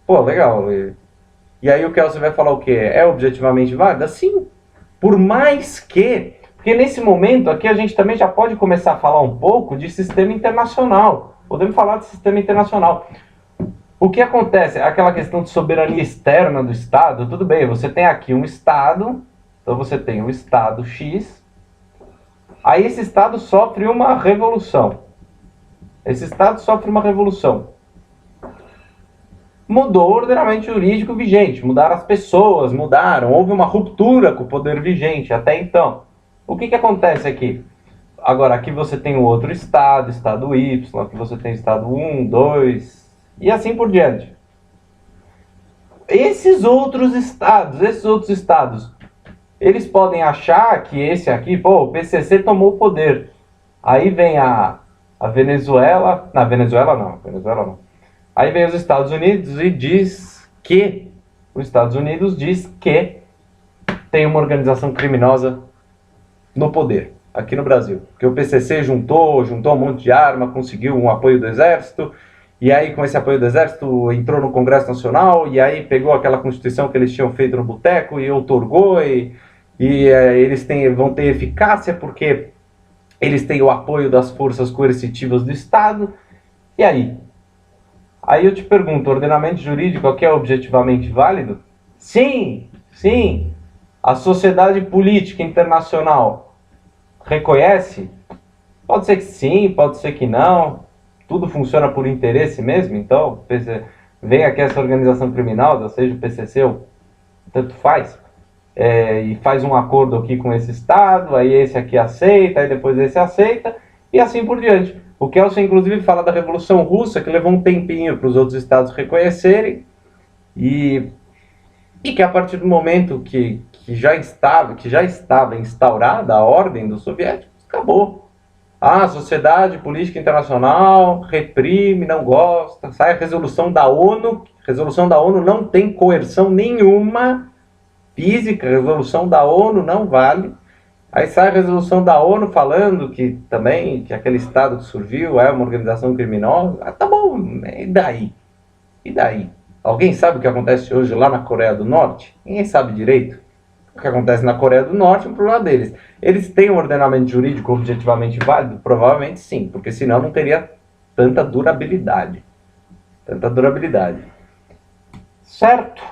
Pô, legal. E aí o Kelsey vai falar o quê? É objetivamente válida? Sim. Por mais que... Porque nesse momento aqui a gente também já pode começar a falar um pouco de sistema internacional. Podemos falar de sistema internacional. O que acontece? Aquela questão de soberania externa do Estado, tudo bem, você tem aqui um Estado, então você tem um Estado X, aí esse Estado sofre uma revolução. Mudou o ordenamento jurídico vigente, mudaram as pessoas, houve uma ruptura com o poder vigente até então. O que acontece aqui? Agora, aqui você tem um outro Estado, Estado Y, aqui você tem Estado 1, 2, e assim por diante. Esses outros estados, eles podem achar que esse aqui, o PCC tomou o poder. Aí vem a Venezuela, Venezuela não. Aí vem os Estados Unidos e diz que tem uma organização criminosa no poder, aqui no Brasil. Porque o PCC juntou um monte de arma, conseguiu um apoio do Exército, e aí com esse apoio do Exército entrou no Congresso Nacional, e aí pegou aquela Constituição que eles tinham feito no boteco e outorgou, e eles vão ter eficácia porque eles têm o apoio das forças coercitivas do Estado. E aí? Aí eu te pergunto, ordenamento jurídico aqui é objetivamente válido? Sim. A sociedade política internacional reconhece? Pode ser que sim, pode ser que não. Tudo funciona por interesse mesmo, então vem aqui essa organização criminosa, seja o PCC ou tanto faz, e faz um acordo aqui com esse Estado, aí esse aqui aceita, aí depois esse aceita, e assim por diante. O Kelsey, inclusive, fala da Revolução Russa, que levou um tempinho para os outros estados reconhecerem, e que a partir do momento que já estava instaurada a ordem dos soviéticos, acabou. A sociedade política internacional reprime, não gosta, sai a resolução da ONU. Resolução da ONU não tem coerção nenhuma física, a resolução da ONU não vale. Aí sai a resolução da ONU falando que aquele Estado que surgiu é uma organização criminosa. Ah, tá bom, e daí? Alguém sabe o que acontece hoje lá na Coreia do Norte? Ninguém sabe direito. O que acontece na Coreia do Norte é um problema deles. Eles têm um ordenamento jurídico objetivamente válido? Provavelmente sim, porque senão não teria tanta durabilidade. Certo.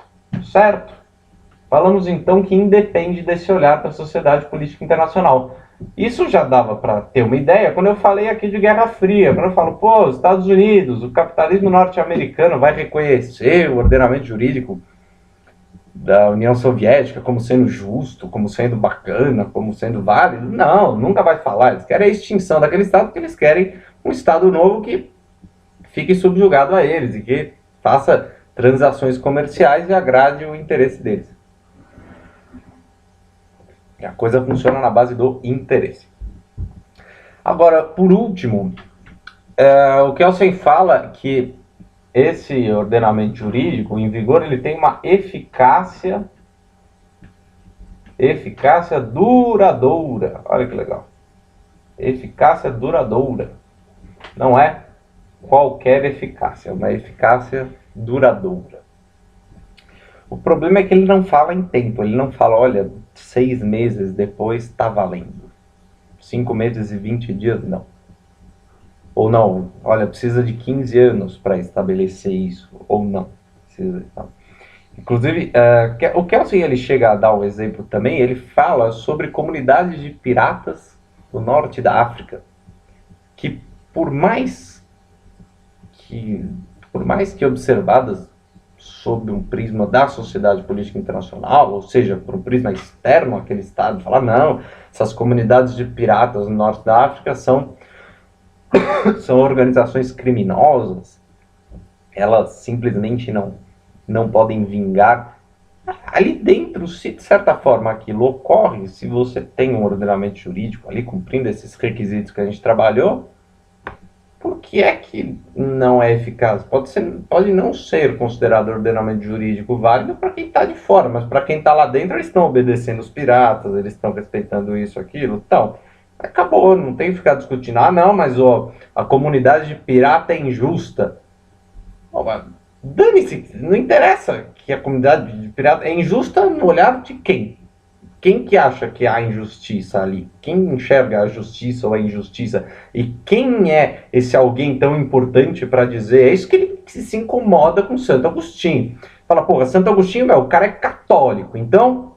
Falamos então que independe desse olhar para a sociedade política internacional. Isso já dava para ter uma ideia quando eu falei aqui de Guerra Fria. Quando eu falo, os Estados Unidos, o capitalismo norte-americano vai reconhecer o ordenamento jurídico da União Soviética como sendo justo, como sendo bacana, como sendo válido. Não, nunca vai falar. Eles querem a extinção daquele Estado porque eles querem um Estado novo que fique subjugado a eles e que faça transações comerciais e agrade o interesse deles. E a coisa funciona na base do interesse. Agora, por último, o Kelsen fala que esse ordenamento jurídico em vigor ele tem uma eficácia duradoura. Olha que legal. Eficácia duradoura. Não é qualquer eficácia, é uma eficácia duradoura. O problema é que ele não fala em tempo, ele não fala, olha, 6 meses depois está valendo. 5 meses e 20 dias, não. Ou não, olha, precisa de 15 anos para estabelecer isso, ou não. Precisa, não. Inclusive, o Kelsen ele chega a dar um exemplo também, ele fala sobre comunidades de piratas do norte da África, que por mais que observadas sob um prisma da sociedade política internacional, ou seja, por um prisma externo àquele Estado, falar, não, essas comunidades de piratas no norte da África são organizações criminosas, elas simplesmente não podem vingar. Ali dentro, se de certa forma aquilo ocorre, se você tem um ordenamento jurídico ali cumprindo esses requisitos que a gente trabalhou, por que é que não é eficaz? Pode não ser considerado ordenamento jurídico válido para quem está de fora, mas para quem está lá dentro, eles estão obedecendo os piratas, eles estão respeitando isso, aquilo, então, acabou, não tem que ficar discutindo, não, mas a comunidade de pirata é injusta. Dane-se, não interessa que a comunidade de pirata é injusta no olhar de quem? Quem que acha que há injustiça ali? Quem enxerga a justiça ou a injustiça? E quem é esse alguém tão importante para dizer? É isso que ele se incomoda com Santo Agostinho. Fala, porra, Santo Agostinho, o cara é católico. Então,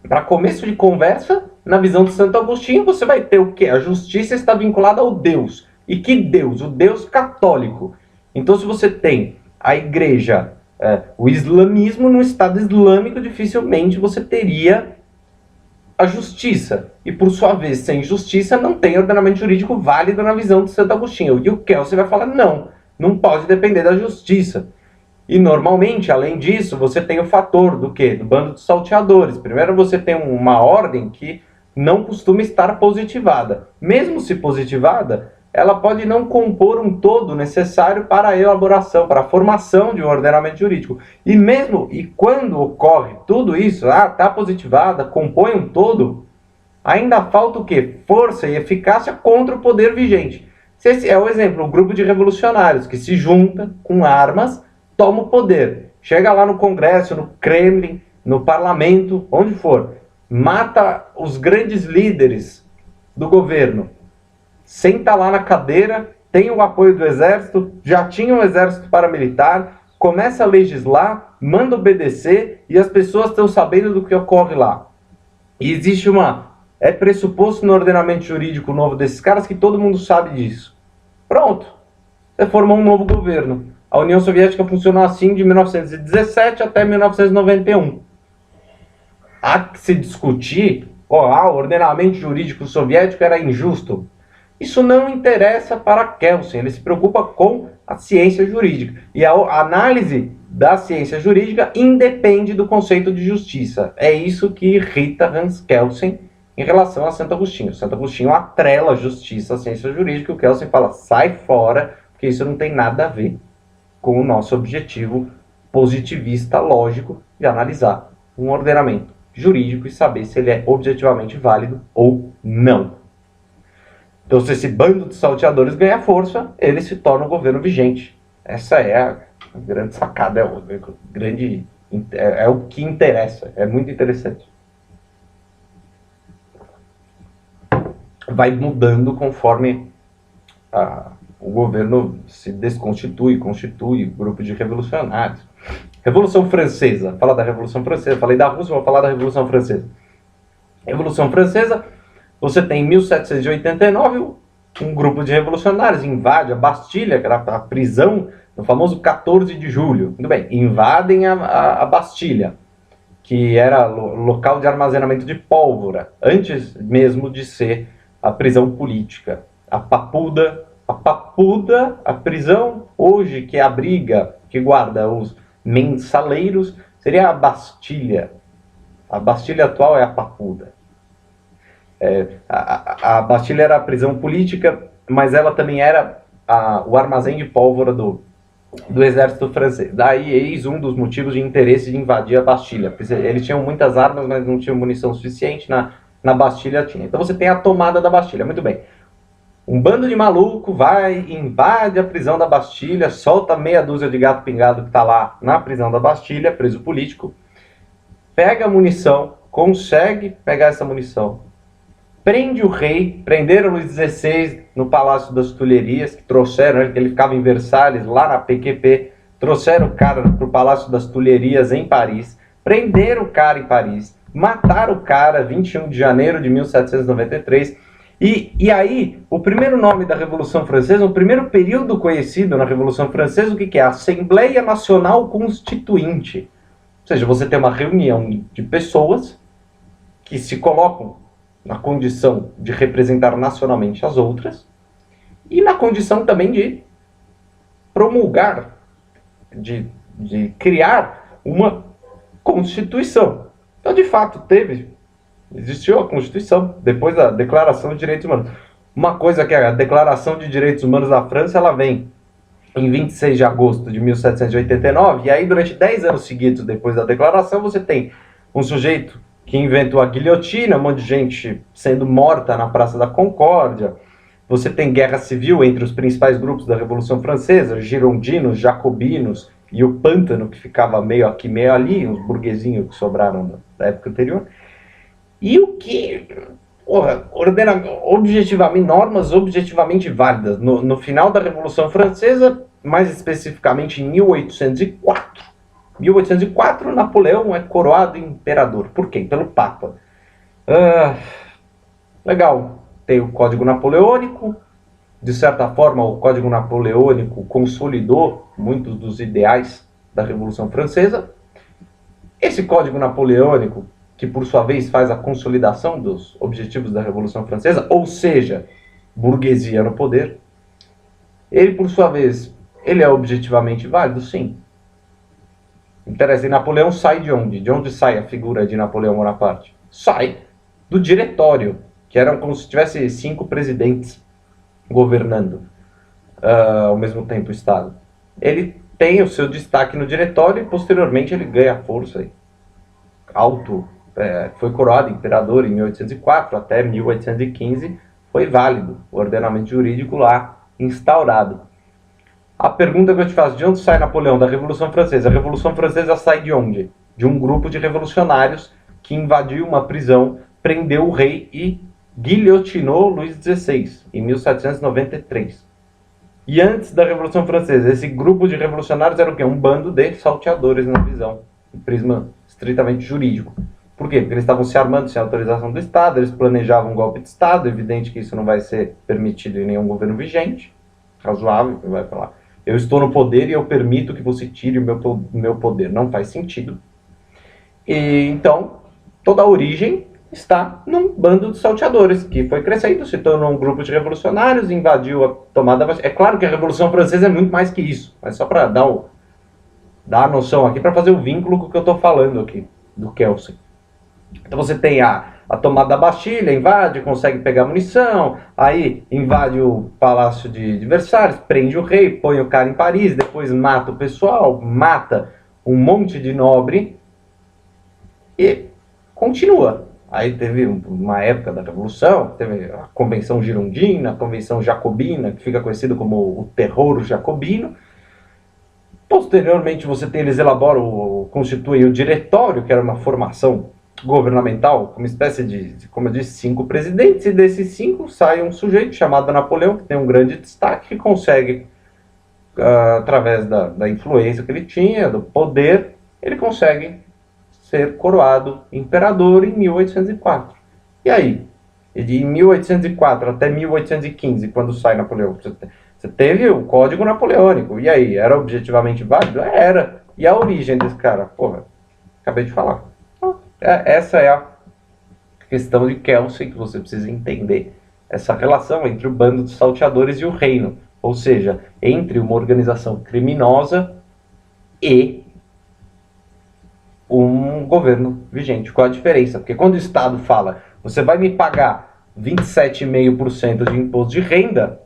para começo de conversa, na visão de Santo Agostinho, você vai ter o quê? A justiça está vinculada ao Deus. E que Deus? O Deus católico. Então, se você tem a igreja, o islamismo, no Estado Islâmico, dificilmente você teria a justiça. E por sua vez, sem justiça, não tem ordenamento jurídico válido na visão de Santo Agostinho. E o Kelsen vai falar, não pode depender da justiça. E normalmente, além disso, você tem o fator do quê? Do bando de salteadores. Primeiro você tem uma ordem que não costuma estar positivada. Mesmo se positivada, ela pode não compor um todo necessário para a elaboração, para a formação de um ordenamento jurídico. E quando ocorre tudo isso, está positivada, compõe um todo, ainda falta o quê? Força e eficácia contra o poder vigente. Esse é o exemplo, o grupo de revolucionários que se junta com armas, toma o poder. Chega lá no Congresso, no Kremlin, no Parlamento, onde for, mata os grandes líderes do governo, senta lá na cadeira, tem o apoio do exército, já tinha um exército paramilitar, começa a legislar, manda obedecer e as pessoas estão sabendo do que ocorre lá. E existe é pressuposto no ordenamento jurídico novo desses caras que todo mundo sabe disso. Pronto, você formou um novo governo. A União Soviética funcionou assim de 1917 até 1991. Há que se discutir, o ordenamento jurídico soviético era injusto. Isso não interessa para Kelsen, ele se preocupa com a ciência jurídica. E a análise da ciência jurídica independe do conceito de justiça. É isso que irrita Hans Kelsen em relação a Santo Agostinho. Santo Agostinho atrela a justiça à ciência jurídica e o Kelsen fala, sai fora, porque isso não tem nada a ver com o nosso objetivo positivista, lógico, de analisar um ordenamento jurídico e saber se ele é objetivamente válido ou não. Então, se esse bando de salteadores ganhar força, ele se torna um governo vigente. Essa é a grande sacada, é o que interessa, é muito interessante. Vai mudando conforme o governo se desconstitui, constitui grupo de revolucionários. Revolução Francesa, fala da Revolução Francesa, falei da Rússia, vou falar da Revolução Francesa. Revolução Francesa, você tem em 1789 um grupo de revolucionários invade a Bastilha, que era a prisão no famoso 14 de julho. Tudo bem, invadem a Bastilha, que era local de armazenamento de pólvora, antes mesmo de ser a prisão política. A Papuda, a prisão hoje que abriga que guarda os mensaleiros, seria a Bastilha. A Bastilha atual é a Papuda. A Bastilha era a prisão política, mas ela também era o armazém de pólvora do exército francês. Daí, eis um dos motivos de interesse de invadir a Bastilha. Eles tinham muitas armas, mas não tinham munição suficiente. Na Bastilha tinha. Então você tem a tomada da Bastilha. Muito bem. Um bando de maluco vai, invade a prisão da Bastilha, solta meia dúzia de gato pingado que está lá na prisão da Bastilha, preso político, pega a munição, consegue pegar essa munição, prende o rei, prenderam Luís XVI no Palácio das Tulherias, que trouxeram ele, que ele ficava em Versalhes, lá na PQP, trouxeram o cara para o Palácio das Tulherias em Paris, prenderam o cara em Paris, mataram o cara 21 de janeiro de 1793, e aí, o primeiro nome da Revolução Francesa, o primeiro período conhecido na Revolução Francesa, o que é? A Assembleia Nacional Constituinte. Ou seja, você tem uma reunião de pessoas que se colocam na condição de representar nacionalmente as outras e na condição também de promulgar, de criar uma Constituição. Então, de fato, existiu a Constituição, depois da Declaração de Direitos Humanos. Uma coisa que é a Declaração de Direitos Humanos da França, ela vem em 26 de agosto de 1789, e aí durante 10 anos seguidos depois da Declaração, você tem um sujeito que inventou a guilhotina, um monte de gente sendo morta na Praça da Concórdia, você tem guerra civil entre os principais grupos da Revolução Francesa, girondinos, jacobinos, e o pântano que ficava meio aqui, meio ali, uns burguesinhos que sobraram da época anterior. E o que ordena objetivamente, normas objetivamente válidas. No final da Revolução Francesa, mais especificamente em 1804. 1804, Napoleão é coroado imperador. Por quê? Pelo Papa. Legal, tem o Código Napoleônico. De certa forma, o Código Napoleônico consolidou muitos dos ideais da Revolução Francesa. Esse Código Napoleônico, que por sua vez faz a consolidação dos objetivos da Revolução Francesa, ou seja, burguesia no poder, ele por sua vez, ele é objetivamente válido? Sim. Interessa, e Napoleão sai de onde? De onde sai a figura de Napoleão Bonaparte? Sai do diretório, que eram como se tivesse 5 presidentes governando ao mesmo tempo o Estado. Ele tem o seu destaque no diretório e posteriormente ele ganha força alto. Foi coroado imperador em 1804, até 1815 foi válido o ordenamento jurídico lá instaurado. A pergunta que eu te faço, de onde sai Napoleão? Da Revolução Francesa. A Revolução Francesa sai de onde? De um grupo de revolucionários que invadiu uma prisão, prendeu o rei e guilhotinou Luís XVI em 1793. E antes da Revolução Francesa, esse grupo de revolucionários era o quê? Um bando de salteadores na visão, um prisma estritamente jurídico. Por quê? Porque eles estavam se armando sem autorização do Estado, eles planejavam um golpe de Estado, evidente que isso não vai ser permitido em nenhum governo vigente, razoável, que vai falar, eu estou no poder e eu permito que você tire o meu poder. Não faz sentido. E, então, toda a origem está num bando de salteadores, que foi crescendo, se tornou um grupo de revolucionários, invadiu a tomada... É claro que a Revolução Francesa é muito mais que isso, mas só para dar a noção aqui, para fazer o vínculo com o que eu estou falando aqui, do Kelsen. Então você tem a tomada da Bastilha, invade, consegue pegar munição, aí invade o Palácio de Versalhes, prende o rei, põe o cara em Paris, depois mata o pessoal, mata um monte de nobre e continua. Aí teve uma época da Revolução, teve a Convenção Girondina, a Convenção Jacobina, que fica conhecido como o Terror Jacobino. Posteriormente, eles elaboram, constituem o Diretório, que era uma formação governamental, como espécie de, como eu disse, 5 presidentes, e desses 5 sai um sujeito chamado Napoleão, que tem um grande destaque, que consegue, através da influência que ele tinha, do poder, ele consegue ser coroado imperador em 1804. E aí, de 1804 até 1815, quando sai Napoleão, você teve o Código Napoleônico, e aí, era objetivamente válido? Era. E a origem desse cara? Porra, acabei de falar. Essa é a questão de Kelsen, que você precisa entender. Essa relação entre o bando de salteadores e o reino. Ou seja, entre uma organização criminosa e um governo vigente. Qual a diferença? Porque quando o Estado fala, você vai me pagar 27,5% de imposto de renda,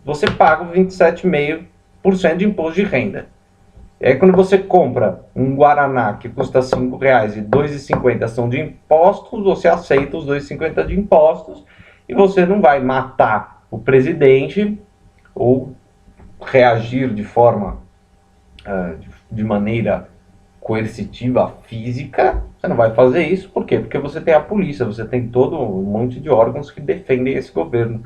você paga 27,5% de imposto de renda. E aí quando você compra um Guaraná que custa R$5 e R$2,50 são de impostos, você aceita os R$2,50 de impostos e você não vai matar o presidente ou reagir de forma, de maneira coercitiva, física. Você não vai fazer isso, por quê? Porque você tem a polícia, você tem todo um monte de órgãos que defendem esse governo.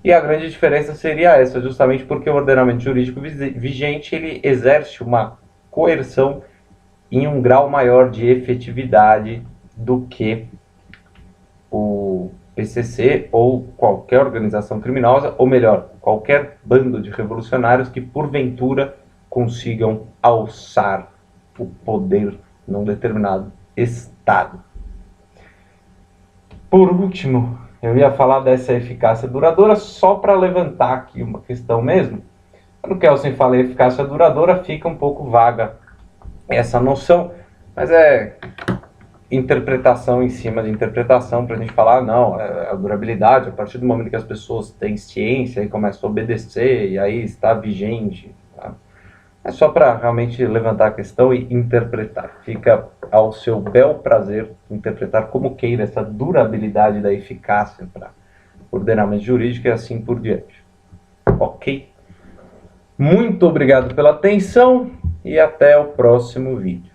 E a grande diferença seria essa, justamente porque o ordenamento jurídico vigente ele exerce uma coerção em um grau maior de efetividade do que o PCC ou qualquer organização criminosa, ou melhor, qualquer bando de revolucionários que porventura consigam alçar o poder num determinado estado. Por último, eu ia falar dessa eficácia duradoura só para levantar aqui uma questão mesmo. Quando o Kelsen fala em eficácia duradoura, fica um pouco vaga essa noção, mas é interpretação em cima de interpretação para a gente falar, não, é a durabilidade, a partir do momento que as pessoas têm ciência e começam a obedecer, e aí está vigente. Tá? É só para realmente levantar a questão e interpretar. Fica ao seu bel prazer interpretar como queira essa durabilidade da eficácia para ordenamento jurídico e assim por diante. Ok? Muito obrigado pela atenção e até o próximo vídeo.